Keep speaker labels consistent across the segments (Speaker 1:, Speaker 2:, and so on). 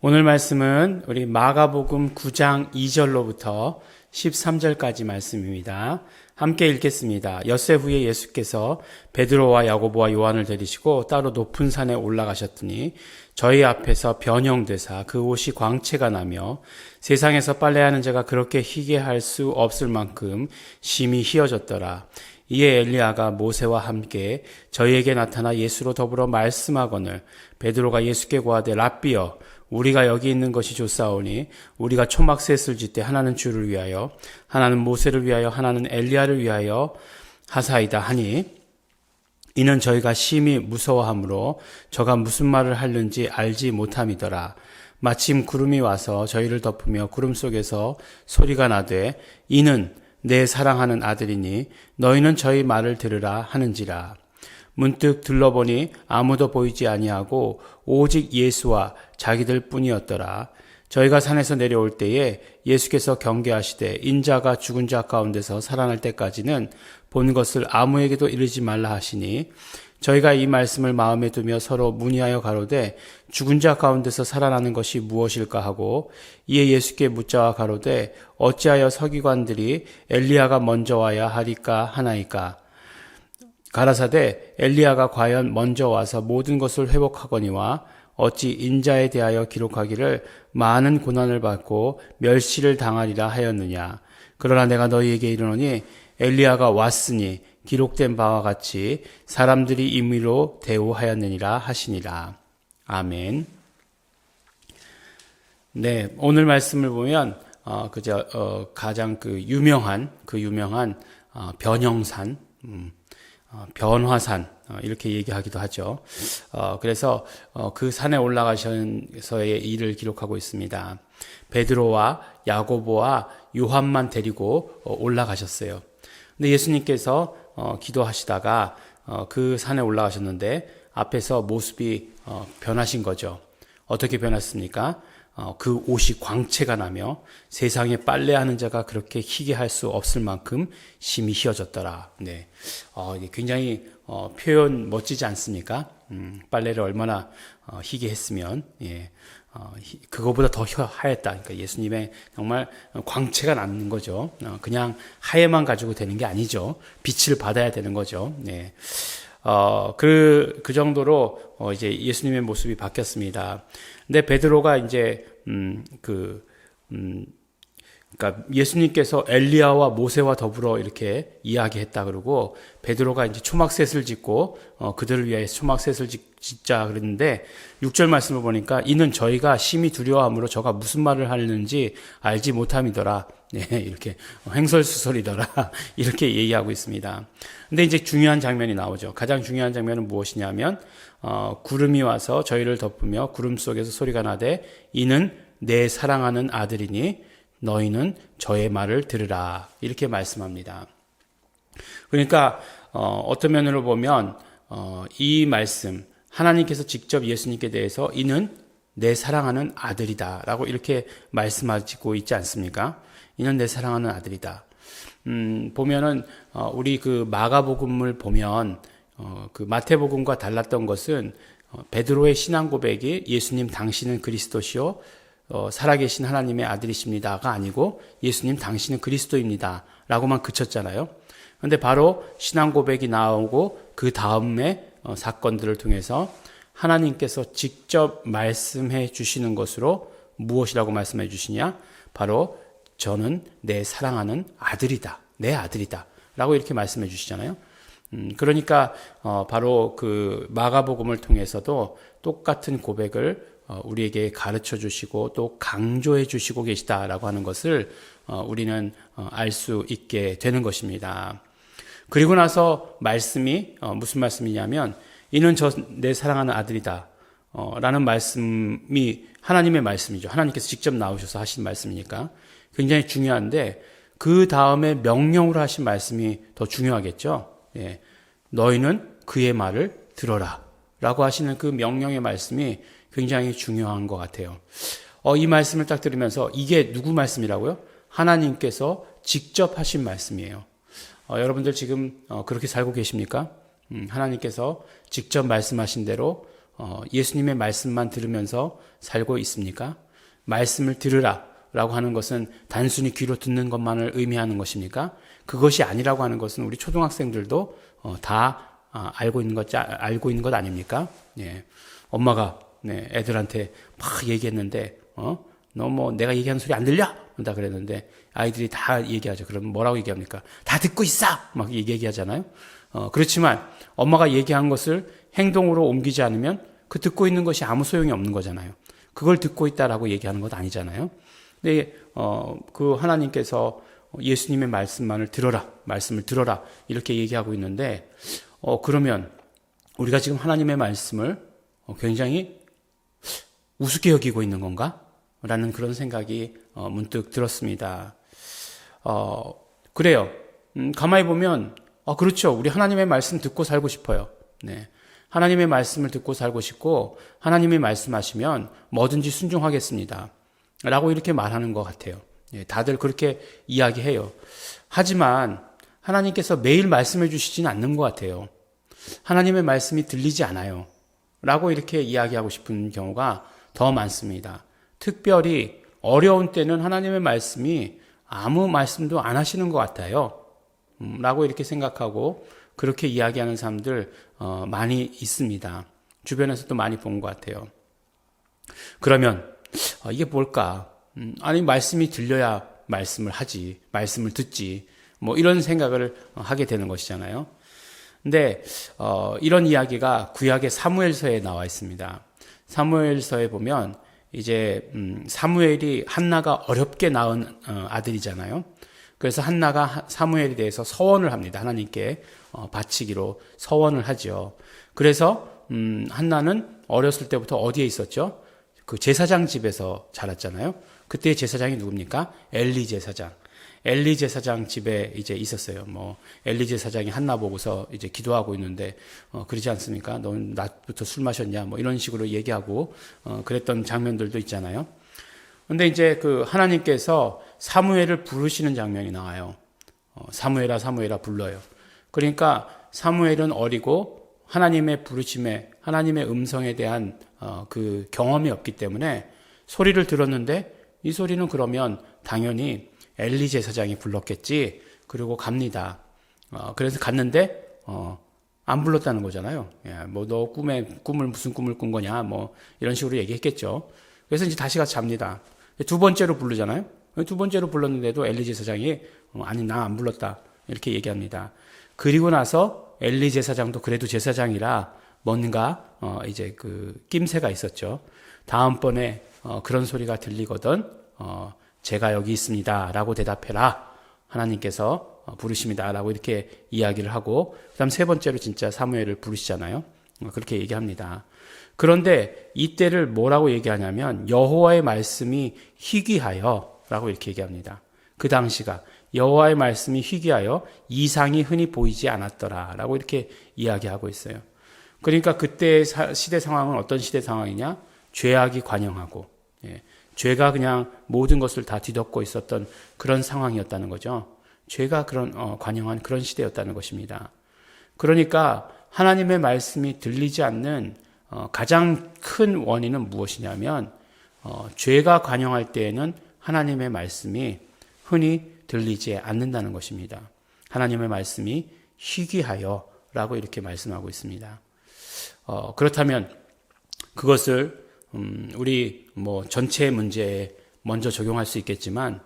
Speaker 1: 오늘 말씀은 우리 마가복음 9장 2절로부터 13절까지 말씀입니다. 함께 읽겠습니다. 엿새 후에 예수께서 베드로와 야고보와 요한을 데리시고 따로 높은 산에 올라가셨더니 저희 앞에서 변형되사 그 옷이 광채가 나며 세상에서 빨래하는 자가 그렇게 희게 할 수 없을 만큼 심히 희어졌더라. 이에 엘리야가 모세와 함께 저희에게 나타나 예수로 더불어 말씀하거늘 베드로가 예수께 고하되 랍비여 우리가 여기 있는 것이 좋사오니 우리가 초막셋을 짓되 하나는 주를 위하여 하나는 모세를 위하여 하나는 엘리야를 위하여 하사이다 하니 이는 저희가 심히 무서워하므로 저가 무슨 말을 하는지 알지 못함이더라. 마침 구름이 와서 저희를 덮으며 구름 속에서 소리가 나되 이는 내 사랑하는 아들이니 너희는 저희 말을 들으라 하는지라. 문득 둘러보니 아무도 보이지 아니하고 오직 예수와 자기들 뿐이었더라. 저희가 산에서 내려올 때에 예수께서 경계하시되 인자가 죽은 자 가운데서 살아날 때까지는 본 것을 아무에게도 이르지 말라 하시니 저희가 이 말씀을 마음에 두며 서로 문의하여 가로되 죽은 자 가운데서 살아나는 것이 무엇일까 하고 이에 예수께 묻자와 가로되 어찌하여 서기관들이 엘리야가 먼저 와야 하리까 하나이까. 가라사대 엘리야가 과연 먼저 와서 모든 것을 회복하거니와 어찌 인자에 대하여 기록하기를 많은 고난을 받고 멸시를 당하리라 하였느냐. 그러나 내가 너희에게 이르노니 엘리야가 왔으니 기록된 바와 같이 사람들이 임의로 대우하였느니라 하시니라. 아멘. 네, 오늘 말씀을 보면 가장 유명한 변형산, 변화산 이렇게 얘기하기도 하죠. 그래서 그 산에 올라가셔서의 일을 기록하고 있습니다. 베드로와 야고보와 요한만 데리고 올라가셨어요. 근데 예수님께서 기도하시다가 그 산에 올라가셨는데 앞에서 모습이 변하신 거죠. 어떻게 변했습니까? 그 옷이 광채가 나며 세상에 빨래하는 자가 그렇게 희게 할 수 없을 만큼 심히 희어졌더라. 네, 이게 굉장히 표현 멋지지 않습니까? 빨래를 얼마나 희게 했으면 그거보다 더 하였다. 그러니까 예수님의 정말 광채가 나는 거죠. 그냥 하얘만 가지고 되는 게 아니죠. 빛을 받아야 되는 거죠. 네. 그 정도로 이제 예수님의 모습이 바뀌었습니다. 근데 베드로가 이제 그러니까 예수님께서 엘리야와 모세와 더불어 이렇게 이야기했다 그러고 베드로가 이제 초막셋을 짓고 그들을 위하여 초막셋을 짓자 그랬는데 6절 말씀을 보니까 이는 저희가 심히 두려워함으로 저가 무슨 말을 하는지 알지 못함이더라. 네, 이렇게 횡설수설이더라. 이렇게 얘기하고 있습니다. 근데 이제 중요한 장면이 나오죠. 가장 중요한 장면은 무엇이냐면 구름이 와서 저희를 덮으며 구름 속에서 소리가 나되 이는 내 사랑하는 아들이니 너희는 저의 말을 들으라. 이렇게 말씀합니다. 그러니까 어떤 면으로 보면 이 말씀 하나님께서 직접 예수님께 대해서 이는 내 사랑하는 아들이다 라고 이렇게 말씀하시고 있지 않습니까? 이는 내 사랑하는 아들이다. 보면은 우리 그 마가복음을 보면 그 마태복음과 달랐던 것은 베드로의 신앙 고백이 예수님 당신은 그리스도시요 살아계신 하나님의 아들이십니다가 아니고 예수님 당신은 그리스도입니다 라고만 그쳤잖아요. 그런데 바로 신앙 고백이 나오고 그 다음에 사건들을 통해서 하나님께서 직접 말씀해 주시는 것으로 무엇이라고 말씀해 주시냐? 바로 저는 내 사랑하는 아들이다. 내 아들이다. 라고 이렇게 말씀해 주시잖아요. 그러니까 바로 그 마가복음을 통해서도 똑같은 고백을 우리에게 가르쳐 주시고 또 강조해 주시고 계시다라고 하는 것을 우리는 알 수 있게 되는 것입니다. 그리고 나서 말씀이 무슨 말씀이냐면 이는 내 사랑하는 아들이다 라는 말씀이 하나님의 말씀이죠. 하나님께서 직접 나오셔서 하신 말씀이니까 굉장히 중요한데 그 다음에 명령으로 하신 말씀이 더 중요하겠죠. 예. 너희는 그의 말을 들어라 라고 하시는 그 명령의 말씀이 굉장히 중요한 것 같아요. 이 말씀을 딱 들으면서 이게 누구 말씀이라고요? 하나님께서 직접 하신 말씀이에요. 여러분들 지금 그렇게 살고 계십니까? 하나님께서 직접 말씀하신 대로 예수님의 말씀만 들으면서 살고 있습니까? 말씀을 들으라 라고 하는 것은 단순히 귀로 듣는 것만을 의미하는 것입니까? 그것이 아니라고 하는 것은 우리 초등학생들도 다 알고 있는 것 아닙니까? 예. 엄마가 네, 애들한테 막 얘기했는데 너 뭐 내가 얘기하는 소리 안 들려? 다 그랬는데 아이들이 다 얘기하죠. 그럼 뭐라고 얘기합니까? 다 듣고 있어! 막 얘기하잖아요. 그렇지만 엄마가 얘기한 것을 행동으로 옮기지 않으면 그 듣고 있는 것이 아무 소용이 없는 거잖아요. 그걸 듣고 있다라고 얘기하는 것 아니잖아요. 근데 그 하나님께서 예수님의 말씀만을 들어라, 말씀을 들어라 이렇게 얘기하고 있는데 그러면 우리가 지금 하나님의 말씀을 굉장히 우습게 여기고 있는 건가? 라는 그런 생각이 문득 들었습니다. 그래요. 가만히 보면 그렇죠. 우리 하나님의 말씀 듣고 살고 싶어요. 네. 하나님의 말씀을 듣고 살고 싶고 하나님이 말씀하시면 뭐든지 순종하겠습니다. 라고 이렇게 말하는 것 같아요. 예, 다들 그렇게 이야기해요. 하지만 하나님께서 매일 말씀해 주시지는 않는 것 같아요. 하나님의 말씀이 들리지 않아요. 라고 이렇게 이야기하고 싶은 경우가 더 많습니다. 특별히 어려운 때는 하나님의 말씀이 아무 말씀도 안 하시는 것 같아요. 라고 이렇게 생각하고 그렇게 이야기하는 사람들 많이 있습니다. 주변에서도 많이 본 것 같아요. 그러면 이게 뭘까? 아니 말씀이 들려야 말씀을 하지, 말씀을 듣지, 뭐 이런 생각을 하게 되는 것이잖아요. 근데 이런 이야기가 구약의 사무엘서에 나와 있습니다. 사무엘서에 보면 이제 사무엘이 한나가 어렵게 낳은 아들이잖아요. 그래서 한나가 사무엘에 대해서 서원을 합니다. 하나님께 바치기로 서원을 하죠. 그래서 한나는 어렸을 때부터 어디에 있었죠? 그 제사장 집에서 자랐잖아요. 그때 제사장이 누굽니까? 엘리 제사장. 엘리 제사장 집에 이제 있었어요. 뭐 엘리 제사장이 한나 보고서 이제 기도하고 있는데 그러지 않습니까? 넌 낮부터 술 마셨냐? 뭐 이런 식으로 얘기하고 그랬던 장면들도 있잖아요. 근데 이제 그 하나님께서 사무엘을 부르시는 장면이 나와요. 사무엘아 사무엘아 불러요. 그러니까 사무엘은 어리고 하나님의 부르심에 하나님의 음성에 대한 그 경험이 없기 때문에 소리를 들었는데 이 소리는 그러면 당연히 엘리 제사장이 불렀겠지. 그리고 갑니다. 그래서 갔는데 안 불렀다는 거잖아요. 뭐 너 꿈을 무슨 꿈을 꾼 거냐 뭐 이런 식으로 얘기했겠죠. 그래서 이제 다시 가서 잡니다. 두 번째로 부르잖아요. 두 번째로 불렀는데도 엘리 제사장이 아니 나 안 불렀다 이렇게 얘기합니다. 그리고 나서 엘리 제사장도 그래도 제사장이라 뭔가 이제 그 낌새가 있었죠. 다음번에 그런 소리가 들리거든 제가 여기 있습니다 라고 대답해라. 하나님께서 부르십니다 라고 이렇게 이야기를 하고 그 다음 세 번째로 진짜 사무엘을 부르시잖아요. 그렇게 얘기합니다. 그런데 이때를 뭐라고 얘기하냐면 여호와의 말씀이 희귀하여 라고 이렇게 얘기합니다. 그 당시가 여호와의 말씀이 희귀하여 이상이 흔히 보이지 않았더라 라고 이렇게 이야기하고 있어요. 그러니까 그때의 시대 상황은 어떤 시대 상황이냐? 죄악이 관영하고 죄가 그냥 모든 것을 다 뒤덮고 있었던 그런 상황이었다는 거죠. 죄가 그런 관영한 그런 시대였다는 것입니다. 그러니까 하나님의 말씀이 들리지 않는 가장 큰 원인은 무엇이냐면 죄가 관영할 때에는 하나님의 말씀이 흔히 들리지 않는다는 것입니다. 하나님의 말씀이 희귀하여 라고 이렇게 말씀하고 있습니다. 그렇다면 그것을 우리 뭐 전체의 문제에 먼저 적용할 수 있겠지만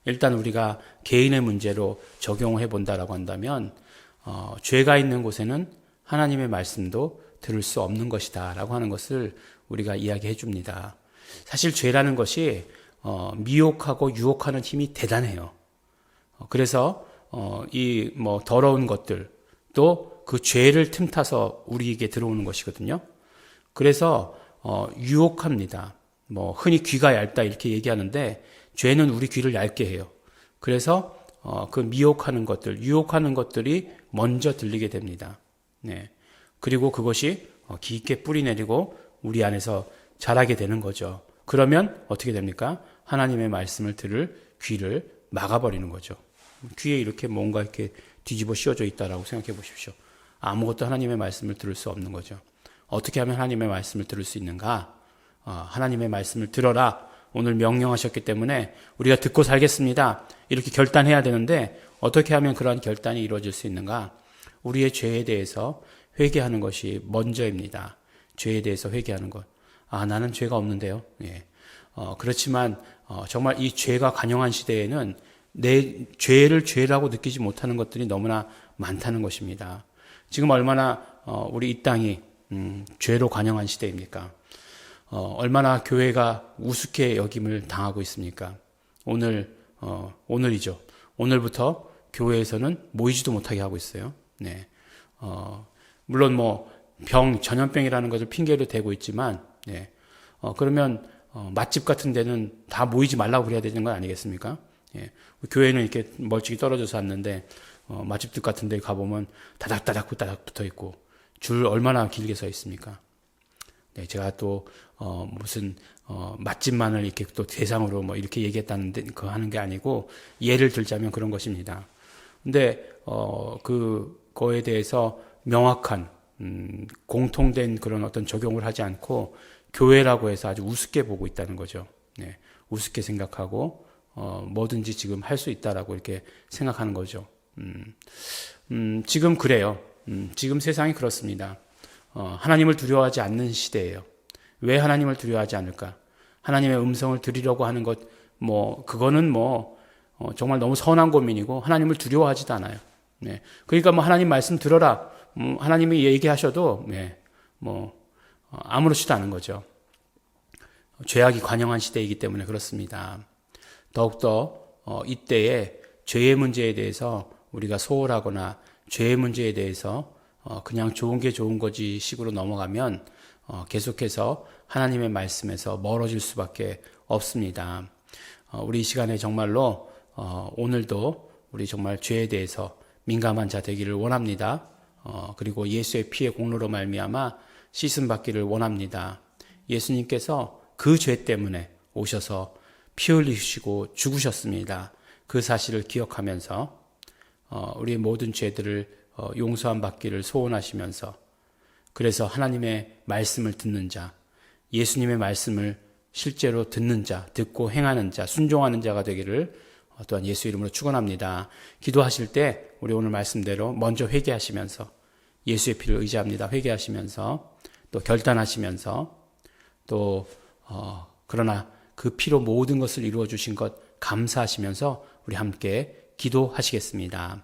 Speaker 1: 일단 우리가 개인의 문제로 적용해 본다라고 한다면 죄가 있는 곳에는 하나님의 말씀도 들을 수 없는 것이다 라고 하는 것을 우리가 이야기해 줍니다. 사실 죄라는 것이 미혹하고 유혹하는 힘이 대단해요. 그래서 이 뭐 더러운 것들 또 그 죄를 틈타서 우리에게 들어오는 것이거든요. 그래서 유혹합니다. 뭐 흔히 귀가 얇다 이렇게 얘기하는데 죄는 우리 귀를 얇게 해요. 그래서 그 미혹하는 것들, 유혹하는 것들이 먼저 들리게 됩니다. 네. 그리고 그것이 깊게 뿌리 내리고 우리 안에서 자라게 되는 거죠. 그러면 어떻게 됩니까? 하나님의 말씀을 들을 귀를 막아버리는 거죠. 귀에 이렇게 뭔가 이렇게 뒤집어 씌워져 있다라고 생각해 보십시오. 아무것도 하나님의 말씀을 들을 수 없는 거죠. 어떻게 하면 하나님의 말씀을 들을 수 있는가? 하나님의 말씀을 들어라. 오늘 명령하셨기 때문에 우리가 듣고 살겠습니다. 이렇게 결단해야 되는데 어떻게 하면 그러한 결단이 이루어질 수 있는가? 우리의 죄에 대해서 회개하는 것이 먼저입니다. 죄에 대해서 회개하는 것. 나는 죄가 없는데요. 예. 그렇지만 정말 이 죄가 관영한 시대에는 내 죄를 죄라고 느끼지 못하는 것들이 너무나 많다는 것입니다. 지금 얼마나 우리 이 땅이 죄로 관영한 시대입니까? 얼마나 교회가 우습게 여김을 당하고 있습니까? 오늘이죠. 오늘부터 교회에서는 모이지도 못하게 하고 있어요. 네. 물론 전염병이라는 것을 핑계로 대고 있지만, 네. 그러면 맛집 같은 데는 다 모이지 말라고 그래야 되는 건 아니겠습니까? 예. 교회는 이렇게 멀찍이 떨어져서 왔는데, 맛집들 같은 데 가보면 다닥다닥 붙어 있고, 줄 얼마나 길게 서 있습니까? 네, 제가 또, 맛집만을 이렇게 또 대상으로 이렇게 얘기했다는데, 그거 하는 게 아니고, 예를 들자면 그런 것입니다. 근데, 그거에 대해서 명확한, 공통된 그런 어떤 적용을 하지 않고, 교회라고 해서 아주 우습게 보고 있다는 거죠. 네, 우습게 생각하고, 뭐든지 지금 할 수 있다라고 이렇게 생각하는 거죠. 지금 그래요. 지금 세상이 그렇습니다. 하나님을 두려워하지 않는 시대예요. 왜 하나님을 두려워하지 않을까? 하나님의 음성을 들으려고 하는 것, 그거는 정말 너무 선한 고민이고, 하나님을 두려워하지도 않아요. 네. 그러니까 하나님 말씀 들어라. 하나님이 얘기하셔도, 네. 아무렇지도 않은 거죠. 죄악이 관영한 시대이기 때문에 그렇습니다. 더욱더, 이때에 죄의 문제에 대해서 우리가 소홀하거나 죄의 문제에 대해서 그냥 좋은 게 좋은 거지 식으로 넘어가면 계속해서 하나님의 말씀에서 멀어질 수밖에 없습니다. 우리 이 시간에 정말로 오늘도 우리 정말 죄에 대해서 민감한 자 되기를 원합니다. 그리고 예수의 피의 공로로 말미암아 씻음 받기를 원합니다. 예수님께서 그 죄 때문에 오셔서 피 흘리시고 죽으셨습니다. 그 사실을 기억하면서 우리의 모든 죄들을 용서함 받기를 소원하시면서 그래서 하나님의 말씀을 듣는 자, 예수님의 말씀을 실제로 듣는 자, 듣고 행하는 자, 순종하는 자가 되기를 또한 예수 이름으로 축원합니다. 기도하실 때 우리 오늘 말씀대로 먼저 회개하시면서 예수의 피를 의지합니다. 회개하시면서 또 결단하시면서 또 그러나 그 피로 모든 것을 이루어 주신 것 감사하시면서 우리 함께 기도하시겠습니다.